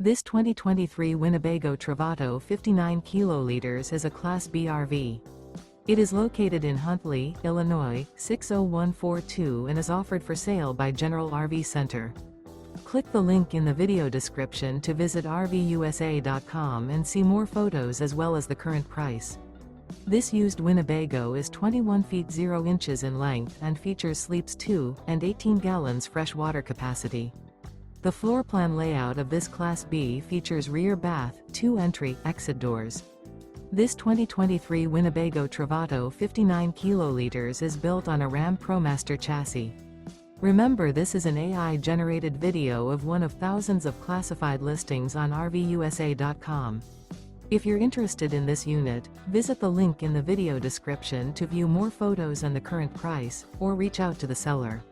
This 2023 Winnebago Travato 59KL is a Class B RV. It is located in Huntley, Illinois, 60142 and is offered for sale by General RV Center. Click the link in the video description to visit RVUSA.com and see more photos as well as the current price. This used Winnebago is 21 feet 0 inches in length and features sleeps 2 and 18 gallons fresh water capacity. The floor plan layout of this Class B features rear bath, 2 entry, exit doors. This 2023 Winnebago Travato 59KL is built on a Ram ProMaster chassis. Remember, this is an AI-generated video of one of thousands of classified listings on RVUSA.com. If you're interested in this unit, visit the link in the video description to view more photos and the current price, or reach out to the seller.